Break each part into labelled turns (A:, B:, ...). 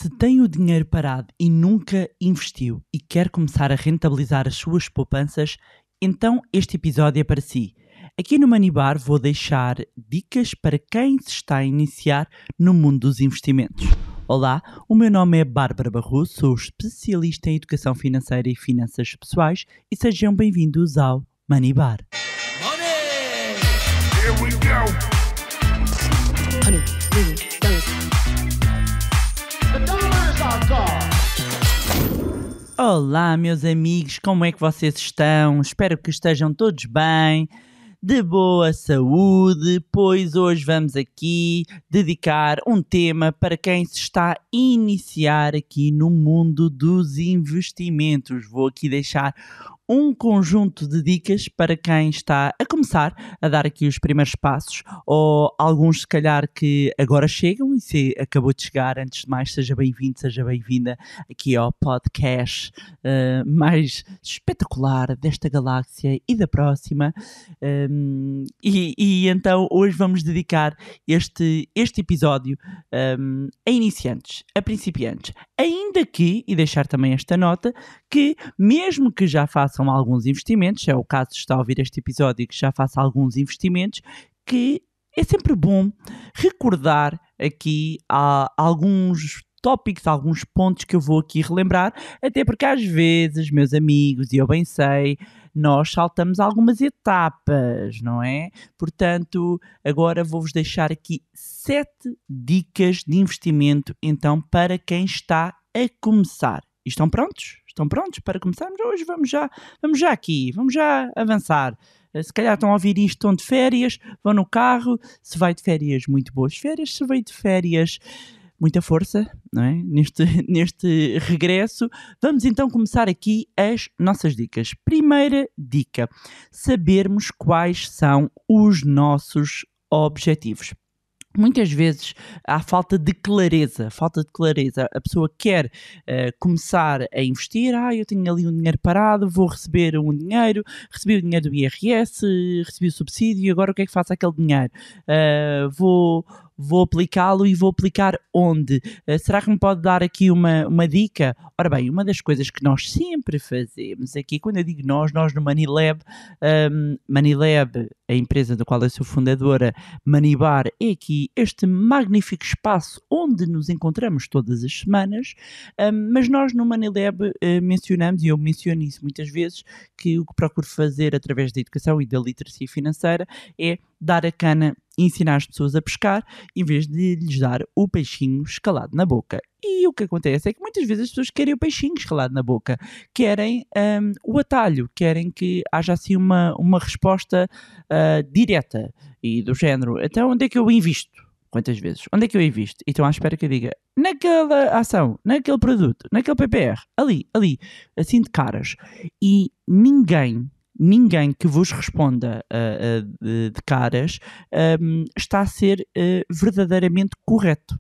A: Se tem o dinheiro parado e nunca investiu e quer começar a rentabilizar as suas poupanças, então este episódio é para si. Aqui no Money Bar vou deixar dicas para quem se está a iniciar no mundo dos investimentos. Olá, o meu nome é Bárbara Barroso, sou especialista em educação financeira e finanças pessoais e sejam bem-vindos ao Money Bar.
B: Money! Here we go!
A: Olá, meus amigos, como é que vocês estão? Espero que estejam todos bem, de boa saúde, pois hoje vamos aqui dedicar um tema para quem se está a iniciar aqui no mundo dos investimentos. Vou aqui deixar um conjunto de dicas para quem está a começar a dar aqui os primeiros passos, ou alguns se calhar que agora chegam e se acabou de chegar. Antes de mais, seja bem-vindo, seja bem-vinda aqui ao podcast mais espetacular desta galáxia e da próxima. E então hoje vamos dedicar este episódio a iniciantes, a principiantes, ainda que, e deixar também esta nota, que mesmo que já façam alguns investimentos, é o caso de estar a ouvir este episódio e que já faça alguns investimentos, que é sempre bom recordar aqui alguns tópicos, alguns pontos que eu vou aqui relembrar, até porque às vezes, meus amigos, e eu bem sei, nós saltamos algumas etapas, não é? Portanto, agora vou-vos deixar aqui 7 dicas de investimento, então, para quem está a começar. E estão prontos? Estão prontos para começarmos? Hoje vamos já avançar. Se calhar estão a ouvir isto, estão de férias, vão no carro. Se vai de férias, muito boas férias. Se vai de férias, muita força, não é? Neste regresso. Vamos então começar aqui as nossas dicas. Primeira dica: sabermos quais são os nossos objetivos. Muitas vezes há falta de clareza. A pessoa quer começar a investir. Eu tenho ali um dinheiro parado, vou receber um dinheiro, recebi o dinheiro do IRS, recebi o subsídio, e agora o que é que faço aquele dinheiro? Vou aplicá-lo e vou aplicar onde? Será que me pode dar aqui uma dica? Ora bem, uma das coisas que nós sempre fazemos aqui, quando eu digo nós no Money Lab, a empresa da qual eu sou fundadora, Money Bar, é aqui este magnífico espaço onde nos encontramos todas as semanas, mas nós no Money Lab mencionamos, e eu menciono isso muitas vezes, que o que procuro fazer através da educação e da literacia financeira é dar a cana e ensinar as pessoas a pescar, em vez de lhes dar o peixinho escalado na boca. E o que acontece é que muitas vezes as pessoas querem o peixinho escalado na boca, querem o atalho, querem que haja assim uma resposta direta e do género. Então, onde é que eu invisto? Quantas vezes? Onde é que eu invisto? E estão à espera que eu diga naquela ação, naquele produto, naquele PPR, ali, assim de caras. E ninguém que vos responda de caras está a ser verdadeiramente correto.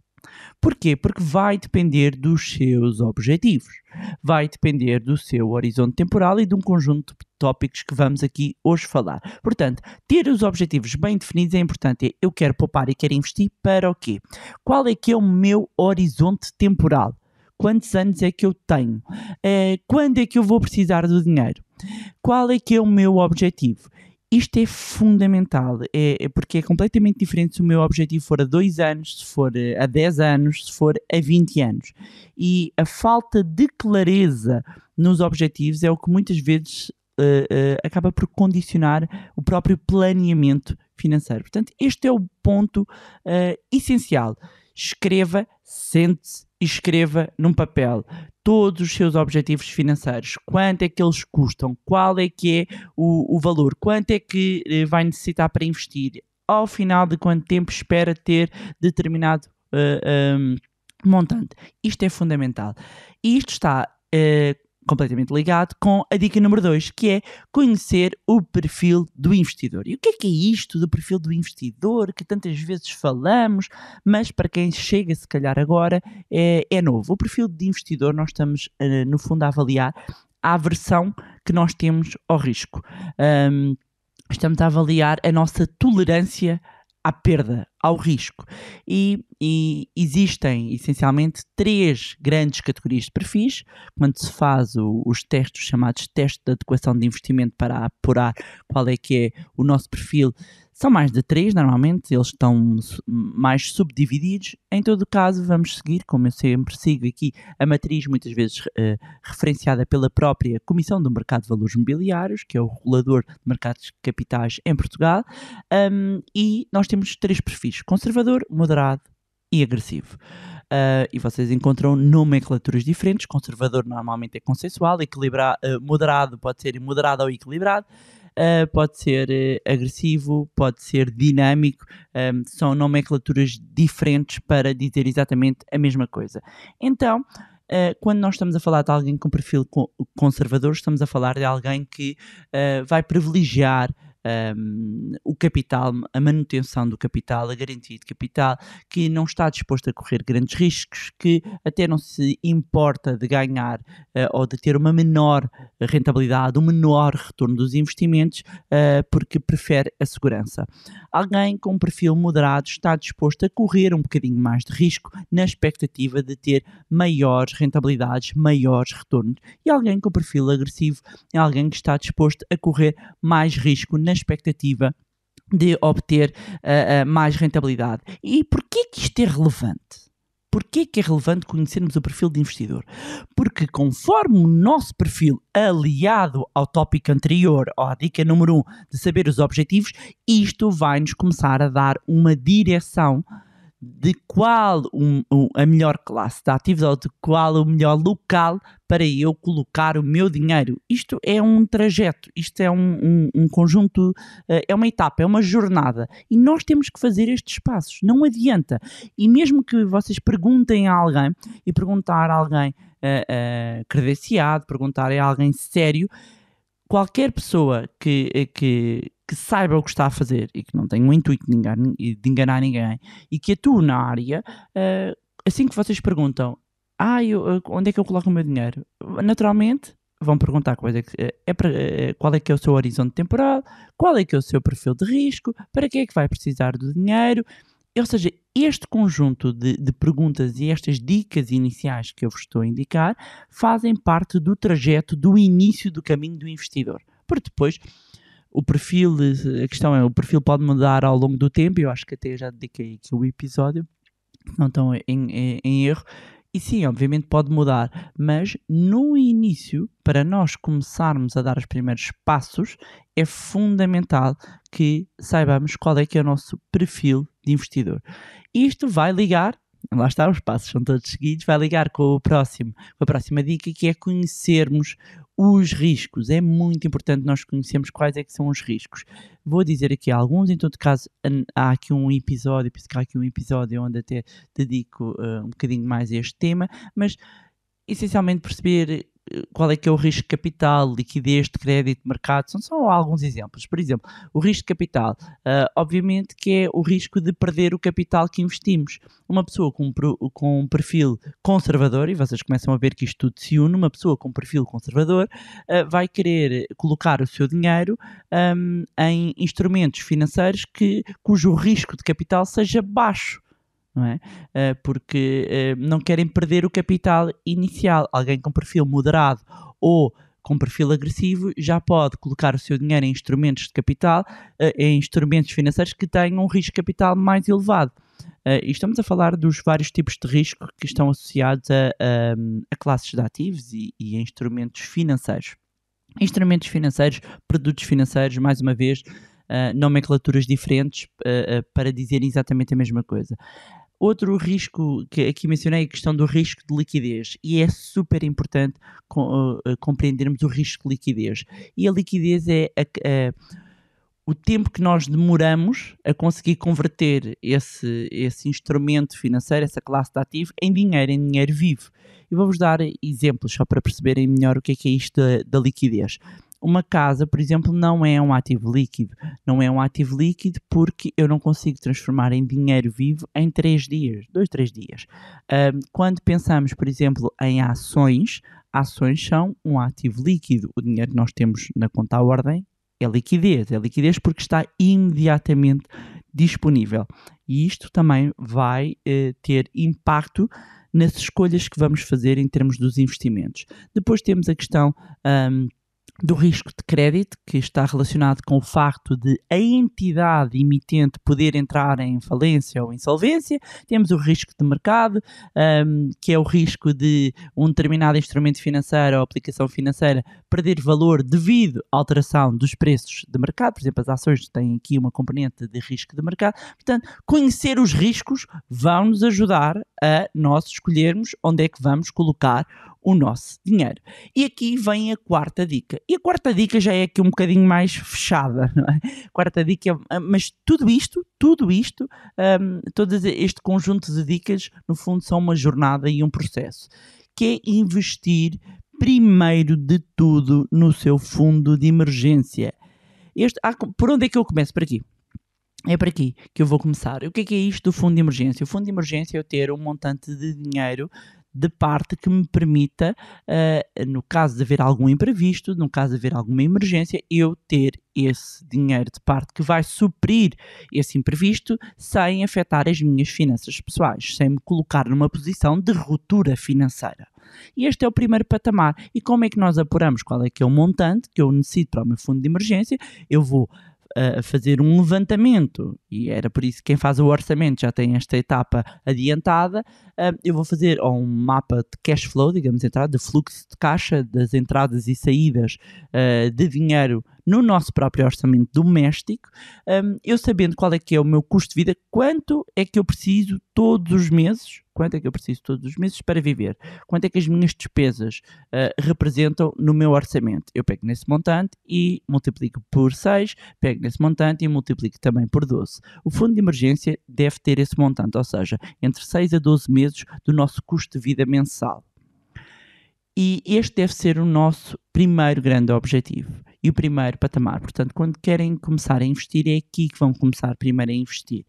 A: Porquê? Porque vai depender dos seus objetivos, vai depender do seu horizonte temporal e de um conjunto de tópicos que vamos aqui hoje falar. Portanto, ter os objetivos bem definidos é importante. Eu quero poupar e quero investir para o quê? Qual é que é o meu horizonte temporal? Quantos anos é que eu tenho? Quando é que eu vou precisar do dinheiro? Qual é que é o meu objetivo? Isto é fundamental, porque é completamente diferente se o meu objetivo for a 2 anos, se for a 10 anos, se for a 20 anos. E a falta de clareza nos objetivos é o que muitas vezes acaba por condicionar o próprio planeamento financeiro. Portanto, este é o ponto essencial. Escreva, sente-se e escreva num papel todos os seus objetivos financeiros, quanto é que eles custam, qual é que é o valor, quanto é que vai necessitar para investir, ao final de quanto tempo espera ter determinado montante. Isto é fundamental. E isto está completamente ligado com a dica número 2, que é conhecer o perfil do investidor. E o que é isto do perfil do investidor, que tantas vezes falamos, mas para quem chega se calhar agora é novo. O perfil de investidor nós estamos no fundo a avaliar a aversão que nós temos ao risco. Estamos a avaliar a nossa tolerância à perda, ao risco. E existem essencialmente 3 grandes categorias de perfis. Quando se faz os testes, chamados testes de adequação de investimento, para apurar qual é que é o nosso perfil, são mais de 3, normalmente, eles estão mais subdivididos. Em todo caso, vamos seguir, como eu sempre sigo aqui, a matriz, muitas vezes referenciada pela própria Comissão do Mercado de Valores Mobiliários, que é o regulador de mercados de capitais em Portugal, e nós temos 3 perfis: conservador, moderado e agressivo. E vocês encontram nomenclaturas diferentes. Conservador normalmente é consensual, moderado pode ser moderado ou equilibrado, pode ser agressivo, pode ser dinâmico. São nomenclaturas diferentes para dizer exatamente a mesma coisa. Então, quando nós estamos a falar de alguém com perfil conservador, estamos a falar de alguém que vai privilegiar o capital, a manutenção do capital, a garantia de capital, que não está disposto a correr grandes riscos, que até não se importa de ganhar ou de ter uma menor rentabilidade, um menor retorno dos investimentos, porque prefere a segurança. Alguém com um perfil moderado está disposto a correr um bocadinho mais de risco na expectativa de ter maiores rentabilidades, maiores retornos. E alguém com perfil agressivo é alguém que está disposto a correr mais risco na expectativa de obter mais rentabilidade. E porquê que isto é relevante? Porquê que é relevante conhecermos o perfil de investidor? Porque conforme o nosso perfil, aliado ao tópico anterior, ou à dica número 1, de saber os objetivos, isto vai-nos começar a dar uma direção de qual a melhor classe de ativos, ou de qual o melhor local para eu colocar o meu dinheiro. Isto é um trajeto, isto é um conjunto, é uma etapa, é uma jornada, e nós temos que fazer estes passos, não adianta. E mesmo que vocês perguntem a alguém, e perguntar a alguém credenciado, perguntar a alguém sério, qualquer pessoa que saiba o que está a fazer e que não tenha o intuito de enganar ninguém e que atua na área, assim que vocês perguntam onde é que eu coloco o meu dinheiro, naturalmente vão perguntar qual é que é o seu horizonte temporal, qual é que é o seu perfil de risco, para que é que vai precisar do dinheiro. Ou seja, este conjunto de perguntas e estas dicas iniciais que eu vos estou a indicar fazem parte do trajeto, do início do caminho do investidor. Porque depois a questão é, o perfil pode mudar ao longo do tempo. Eu acho que até já dediquei aqui o episódio, não estão em erro. E sim, obviamente pode mudar, mas no início, para nós começarmos a dar os primeiros passos, é fundamental que saibamos qual é que é o nosso perfil de investidor. Isto vai ligar, lá está, os passos são todos seguidos, vai ligar com a próxima dica, que é conhecermos os riscos. É muito importante nós conhecermos quais é que são os riscos. Vou dizer aqui alguns, em todo caso há aqui um episódio, penso que há aqui um episódio onde até dedico um bocadinho mais a este tema, mas essencialmente perceber qual é que é o risco de capital, liquidez de crédito, mercado, são só alguns exemplos. Por exemplo, o risco de capital, obviamente que é o risco de perder o capital que investimos. Uma pessoa com um perfil conservador, e vocês começam a ver que isto tudo se une, uma pessoa com um perfil conservador vai querer colocar o seu dinheiro em instrumentos financeiros cujo risco de capital seja baixo. Não é? Porque não querem perder o capital inicial. Alguém com perfil moderado ou com perfil agressivo já pode colocar o seu dinheiro em instrumentos de capital, em instrumentos financeiros que tenham um risco de capital mais elevado. E estamos a falar dos vários tipos de risco que estão associados a classes de ativos e a instrumentos financeiros. Instrumentos financeiros, produtos financeiros, mais uma vez, nomenclaturas diferentes para dizer exatamente a mesma coisa. Outro risco que aqui mencionei é a questão do risco de liquidez, e é super importante compreendermos o risco de liquidez. E a liquidez é o tempo que nós demoramos a conseguir converter esse instrumento financeiro, essa classe de ativo, em dinheiro vivo. E vou-vos dar exemplos só para perceberem melhor o que é isto da liquidez. Uma casa, por exemplo, não é um ativo líquido. Não é um ativo líquido porque eu não consigo transformar em dinheiro vivo em 3 dias, 2-3 dias. Quando pensamos, por exemplo, em ações são um ativo líquido. O dinheiro que nós temos na conta à ordem é liquidez porque está imediatamente disponível. E isto também vai ter impacto nas escolhas que vamos fazer em termos dos investimentos. Depois temos a questão do risco de crédito, que está relacionado com o facto de a entidade emitente poder entrar em falência ou insolvência. Temos o risco de mercado, que é o risco de um determinado instrumento financeiro ou aplicação financeira perder valor devido à alteração dos preços de mercado. Por exemplo, as ações têm aqui uma componente de risco de mercado. Portanto, conhecer os riscos vão nos ajudar a nós escolhermos onde é que vamos colocar o nosso dinheiro. E aqui vem a quarta dica. E a quarta dica já é aqui um bocadinho mais fechada, não é? Quarta dica, mas tudo isto, todo este conjunto de dicas, no fundo, são uma jornada e um processo, que é investir primeiro de tudo no seu fundo de emergência. Por onde é que eu começo? Por aqui. É por aqui que eu vou começar. O que é isto do fundo de emergência? O fundo de emergência é eu ter um montante de dinheiro de parte que me permita, no caso de haver algum imprevisto, no caso de haver alguma emergência, eu ter esse dinheiro de parte que vai suprir esse imprevisto sem afetar as minhas finanças pessoais, sem me colocar numa posição de ruptura financeira. E este é o primeiro patamar. E como é que nós apuramos qual é que é o montante que eu necessito para o meu fundo de emergência? Eu vou fazer um levantamento, e era por isso que quem faz o orçamento já tem esta etapa adiantada. Eu vou fazer um mapa de cash flow, digamos, de fluxo de caixa, das entradas e saídas de dinheiro no nosso próprio orçamento doméstico, eu sabendo qual é que é o meu custo de vida, quanto é que eu preciso todos os meses para viver, quanto é que as minhas despesas representam no meu orçamento. Eu pego nesse montante e multiplico por 6, pego nesse montante e multiplico também por 12. O fundo de emergência deve ter esse montante, ou seja, entre 6 a 12 meses do nosso custo de vida mensal. E este deve ser o nosso primeiro grande objetivo e o primeiro patamar. Portanto, quando querem começar a investir, é aqui que vão começar primeiro a investir.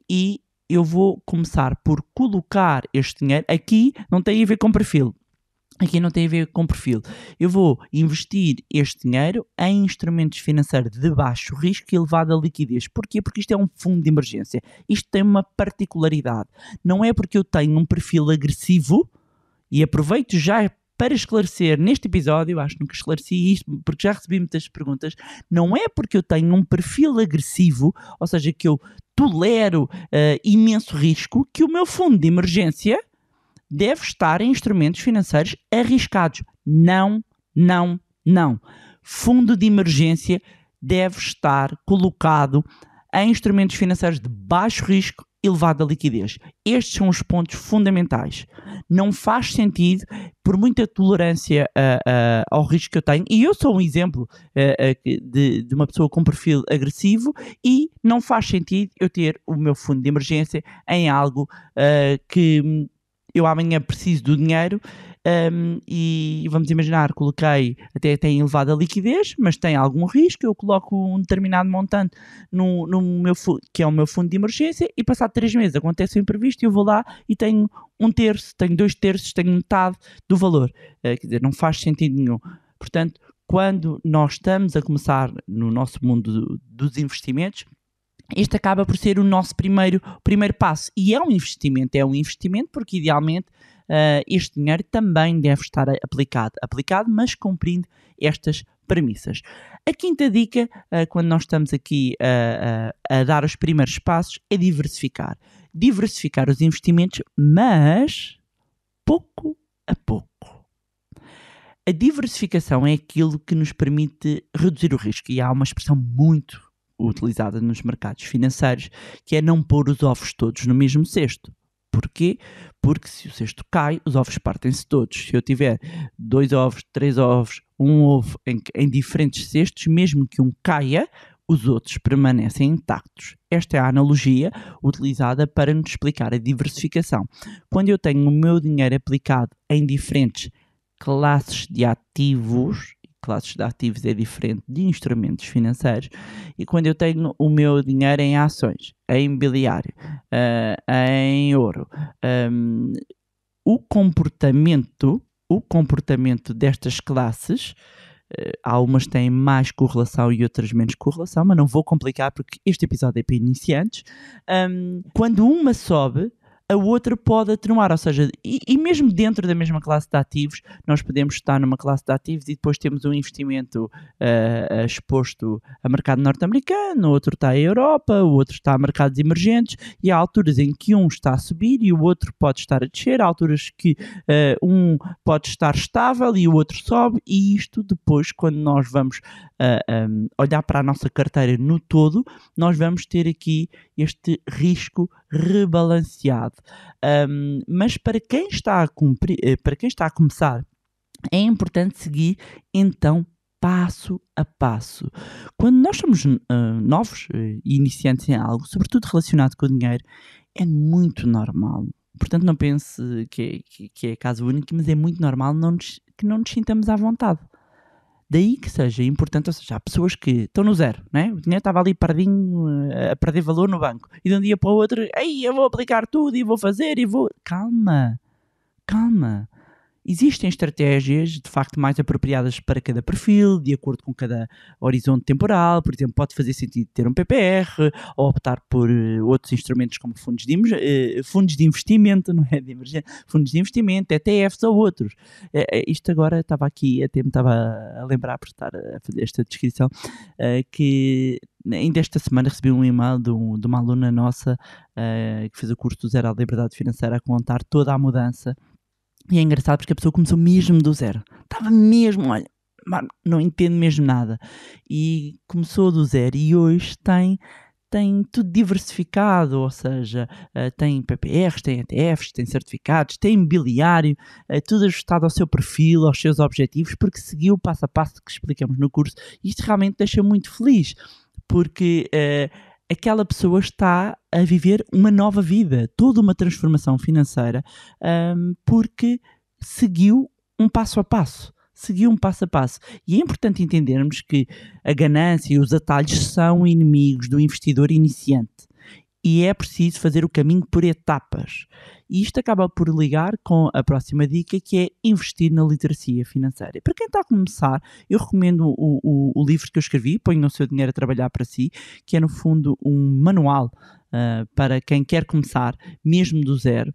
A: E eu vou começar por colocar este dinheiro. Aqui não tem a ver com perfil. Eu vou investir este dinheiro em instrumentos financeiros de baixo risco e elevada liquidez. Porquê? Porque isto é um fundo de emergência. Isto tem uma particularidade. Não é porque eu tenho um perfil agressivo, e aproveito já para esclarecer neste episódio, acho que nunca esclareci isto, porque já recebi muitas perguntas, não é porque eu tenho um perfil agressivo, ou seja, que eu tolero imenso risco, que o meu fundo de emergência deve estar em instrumentos financeiros arriscados. Não. Fundo de emergência deve estar colocado em instrumentos financeiros de baixo risco, elevada liquidez. Estes são os pontos fundamentais. Não faz sentido, por muita tolerância ao risco que eu tenho, e eu sou um exemplo de uma pessoa com perfil agressivo, e não faz sentido eu ter o meu fundo de emergência em algo que eu amanhã preciso do dinheiro, e vamos imaginar, coloquei, até tem elevada liquidez, mas tem algum risco, eu coloco um determinado montante no meu que é o meu fundo de emergência, e passado 3 meses acontece o imprevisto e eu vou lá e tenho 1/3, tenho 2/3, tenho metade do valor. Quer dizer, não faz sentido nenhum. Portanto, quando nós estamos a começar no nosso mundo dos investimentos, este acaba por ser o nosso primeiro passo. E é um investimento porque idealmente este dinheiro também deve estar aplicado, mas cumprindo estas premissas. A quinta dica, quando nós estamos aqui a dar os primeiros passos, é diversificar. Diversificar os investimentos, mas pouco a pouco. A diversificação é aquilo que nos permite reduzir o risco, e há uma expressão muito utilizada nos mercados financeiros, que é não pôr os ovos todos no mesmo cesto. Porquê? Porque se o cesto cai, os ovos partem-se todos. Se eu tiver 2 ovos, 3 ovos, um ovo em diferentes cestos, mesmo que um caia, os outros permanecem intactos. Esta é a analogia utilizada para nos explicar a diversificação. Quando eu tenho o meu dinheiro aplicado em diferentes classes de ativos é diferente de instrumentos financeiros, e quando eu tenho o meu dinheiro em ações, em imobiliário, em ouro, o comportamento destas classes há umas que têm mais correlação e outras menos correlação, mas não vou complicar porque este episódio é para iniciantes. Quando uma sobe, a outra pode atenuar, ou seja, e mesmo dentro da mesma classe de ativos, nós podemos estar numa classe de ativos e depois temos um investimento exposto a mercado norte-americano, o outro está à Europa, o outro está a mercados emergentes, e há alturas em que um está a subir e o outro pode estar a descer, há alturas que um pode estar estável e o outro sobe, e isto depois, quando nós vamos olhar para a nossa carteira no todo, nós vamos ter aqui este risco rebalanceado. Mas para quem está a começar, é importante seguir então passo a passo. Quando nós somos novos, iniciantes em algo, sobretudo relacionado com o dinheiro, é muito normal. Portanto, não pense que é caso único, mas é muito normal que não nos sintamos à vontade. Daí que seja importante, ou seja, há pessoas que estão no zero, né? O dinheiro estava ali perdinho, a perder valor no banco, e de um dia para o outro, eu vou aplicar tudo e vou fazer e vou... Calma. Existem estratégias, de facto, mais apropriadas para cada perfil, de acordo com cada horizonte temporal. Por exemplo, pode fazer sentido ter um PPR, ou optar por outros instrumentos como fundos de investimento, não é de emergência, fundos de investimento, ETFs ou outros. Isto agora estava aqui, até me estava a lembrar por estar a fazer esta descrição, que ainda esta semana recebi um e-mail de uma aluna nossa que fez o curso do Zero à Liberdade Financeira, a contar toda a mudança. E é engraçado porque a pessoa começou mesmo do zero. Estava mesmo, olha, não entendo mesmo nada. E começou do zero e hoje tem tudo diversificado, ou seja, tem PPRs, tem ETFs, tem certificados, tem imobiliário, tudo ajustado ao seu perfil, aos seus objetivos, porque seguiu o passo a passo que explicamos no curso. E isto realmente deixa muito feliz, porque... aquela pessoa está a viver uma nova vida, toda uma transformação financeira, porque seguiu um passo a passo. E é importante entendermos que a ganância e os atalhos são inimigos do investidor iniciante. E é preciso fazer o caminho por etapas. E isto acaba por ligar com a próxima dica, que é investir na literacia financeira. Para quem está a começar, eu recomendo o livro que eu escrevi, Ponha o Seu Dinheiro a Trabalhar para Si, que é no fundo um manual para quem quer começar, mesmo do zero.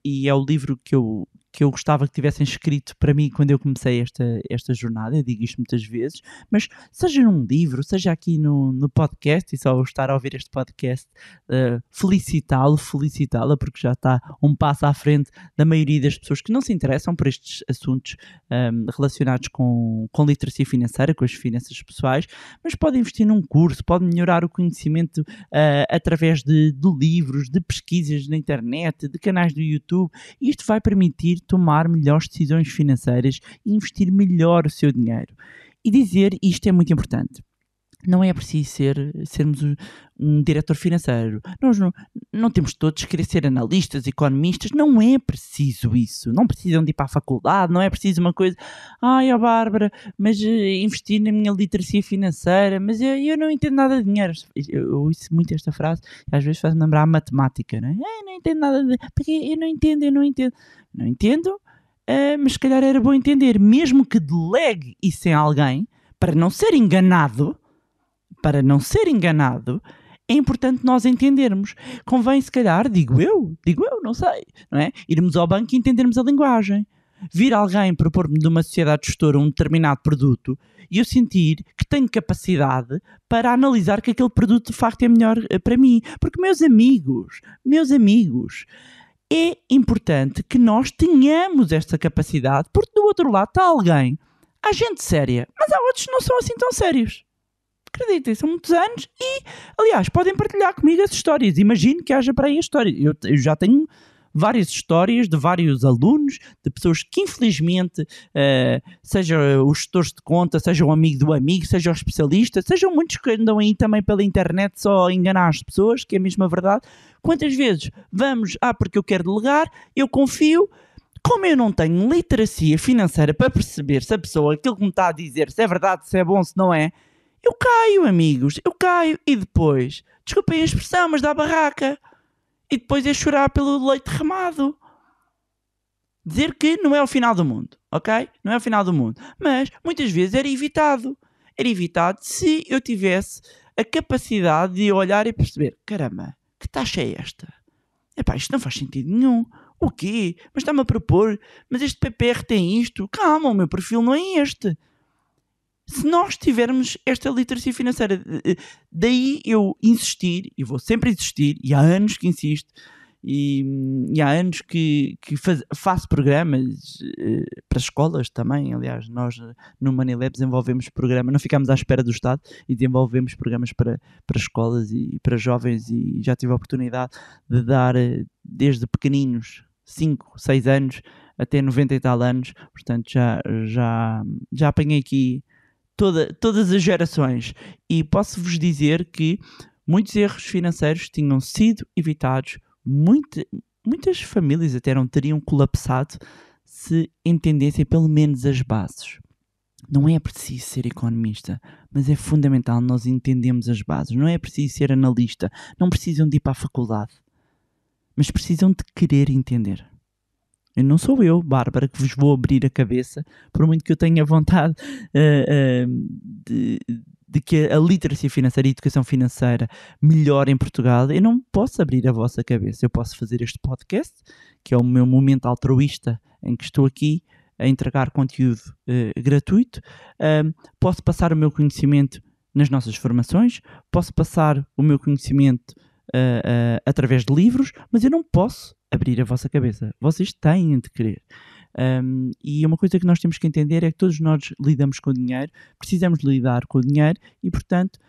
A: E é o livro que eu gostava que tivessem escrito para mim quando eu comecei esta jornada. Eu digo isto muitas vezes, mas seja num livro, seja aqui no podcast, e só estar a ouvir este podcast, felicitá-la, porque já está um passo à frente da maioria das pessoas que não se interessam por estes assuntos relacionados com literacia financeira, com as finanças pessoais, mas pode investir num curso, pode melhorar o conhecimento através de livros, de pesquisas na internet, de canais do YouTube. Isto vai permitir tomar melhores decisões financeiras e investir melhor o seu dinheiro. E dizer, isto é muito importante, não é preciso sermos um diretor financeiro. Nós não temos todos que querer ser analistas, economistas. Não é preciso isso. Não precisam de ir para a faculdade. Não é preciso uma coisa... Bárbara, mas investir na minha literacia financeira, mas eu não entendo nada de dinheiro. Eu ouço muito esta frase e às vezes faz-me lembrar a matemática, não é? Não entendo nada de... Porque eu não entendo. Não entendo, mas se calhar era bom entender. Mesmo que delegue isso em alguém, para não ser enganado, é importante nós entendermos. Convém, se calhar, digo eu, não sei, não é? Irmos ao banco e entendermos a linguagem. Vir alguém propor-me de uma sociedade gestora um determinado produto e eu sentir que tenho capacidade para analisar que aquele produto de facto é melhor para mim. Porque, meus amigos, é importante que nós tenhamos esta capacidade, porque do outro lado está alguém, há gente séria, mas há outros que não são assim tão sérios. Acreditem, são muitos anos e, aliás, podem partilhar comigo as histórias. Imagino que haja para aí a história. Eu já tenho várias histórias de vários alunos, de pessoas que infelizmente, seja os gestores de conta, seja o amigo do amigo, seja o especialista, sejam muitos que andam aí também pela internet só a enganar as pessoas, que é mesmo a verdade. Quantas vezes vamos, porque eu quero delegar, eu confio, como eu não tenho literacia financeira para perceber se a pessoa, aquilo que me está a dizer, se é verdade, se é bom, se não é, eu caio, amigos, e depois, desculpem a expressão, mas dá barraca. E depois é chorar pelo leite derramado. dizer que não é o final do mundo, ok? Não é o final do mundo. Mas, muitas vezes, era evitado. Era evitado se eu tivesse a capacidade de olhar e perceber, caramba, que taxa é esta? Epá, isto não faz sentido nenhum. O quê? Mas está-me a propor, mas este PPR tem isto? Calma, o meu perfil não é este. Se nós tivermos esta literacia financeira, daí eu insistir, e vou sempre insistir, e há anos que insisto, e há anos que faço programas para escolas também. Aliás, nós no Manilab desenvolvemos programas, não ficamos à espera do Estado e desenvolvemos programas para escolas e para jovens, e já tive a oportunidade de dar desde pequeninos, 5, 6 anos até 90 e tal anos, portanto já apanhei aqui todas as gerações, e posso-vos dizer que muitos erros financeiros tinham sido evitados. Muitas famílias até não teriam colapsado se entendessem pelo menos as bases. Não é preciso ser economista, mas é fundamental nós entendermos as bases. Não é preciso ser analista, não precisam de ir para a faculdade, mas precisam de querer entender. E não sou eu, Bárbara, que vos vou abrir a cabeça, por muito que eu tenha vontade de que a literacia financeira e a educação financeira melhore em Portugal. Eu não posso abrir a vossa cabeça. Eu posso fazer este podcast, que é o meu momento altruísta, em que estou aqui a entregar conteúdo gratuito. Posso passar o meu conhecimento nas nossas formações, posso passar o meu conhecimento através de livros, mas eu não posso abrir a vossa cabeça. Vocês têm de querer. E uma coisa que nós temos que entender é que todos nós lidamos com o dinheiro, precisamos lidar com o dinheiro, e portanto,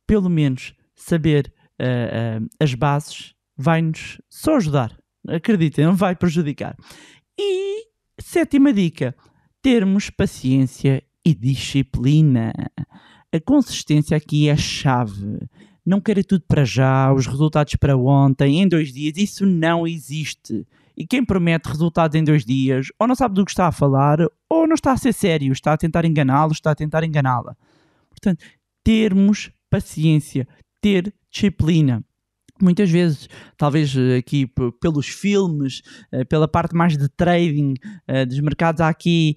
A: pelo menos saber as bases vai-nos só ajudar. Acreditem, não vai prejudicar. E 7ª dica: termos paciência e disciplina. A consistência aqui é a chave. Não queira tudo para já, os resultados para ontem, em 2 dias. Isso não existe. E quem promete resultados em 2 dias, ou não sabe do que está a falar, ou não está a ser sério, está a tentar enganá-lo, está a tentar enganá-la. Portanto, termos paciência, ter disciplina. Muitas vezes, talvez aqui pelos filmes, pela parte mais de trading dos mercados, há aqui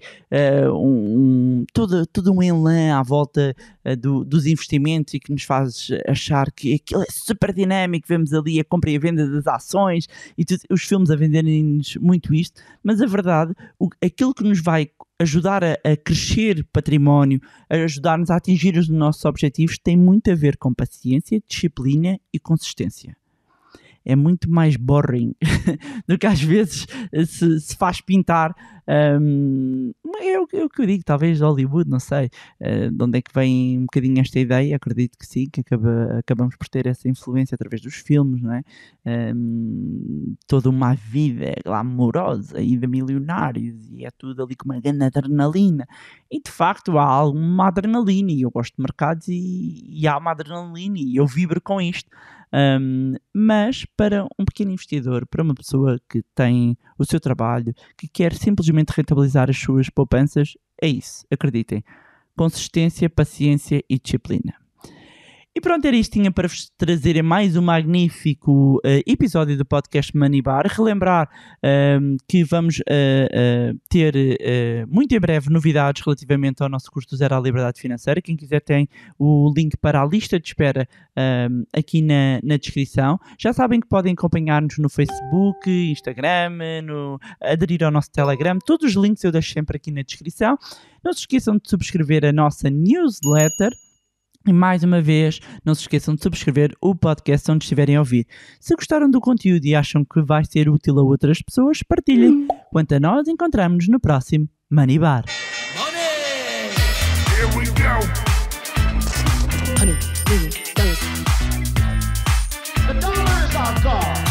A: todo um elan à volta dos investimentos, e que nos faz achar que aquilo é super dinâmico. Vemos ali a compra e a venda das ações e os filmes a venderem-nos muito isto, mas a verdade, aquilo que nos vai ajudar a crescer património, a ajudar-nos a atingir os nossos objetivos, tem muito a ver com paciência, disciplina e consistência. É muito mais boring do que às vezes se faz pintar. É o que eu digo, talvez Hollywood, não sei de onde é que vem um bocadinho esta ideia. Acredito que sim, que acabamos por ter essa influência através dos filmes, não é? Toda uma vida glamourosa e de milionários, e é tudo ali com uma grande adrenalina, e de facto há uma adrenalina, e eu gosto de mercados, e há uma adrenalina, e eu vibro com isto. Mas para um pequeno investidor, para uma pessoa que tem o seu trabalho, que quer simplesmente rentabilizar as suas poupanças, é isso, acreditem: consistência, paciência e disciplina. E pronto, era isto que tinha para vos trazer mais um magnífico episódio do podcast Money Bar. Relembrar que vamos ter muito em breve novidades relativamente ao nosso curso do Zero à Liberdade Financeira. Quem quiser tem o link para a lista de espera aqui na descrição. Já sabem que podem acompanhar-nos no Facebook, Instagram, aderir ao nosso Telegram. Todos os links eu deixo sempre aqui na descrição. Não se esqueçam de subscrever a nossa newsletter. E mais uma vez, não se esqueçam de subscrever o podcast onde estiverem a ouvir. Se gostaram do conteúdo e acham que vai ser útil a outras pessoas, partilhem. Quanto a nós, encontramos-nos no próximo Money Bar.
B: Money! Here we go!
C: $100 million. The dollar is our God.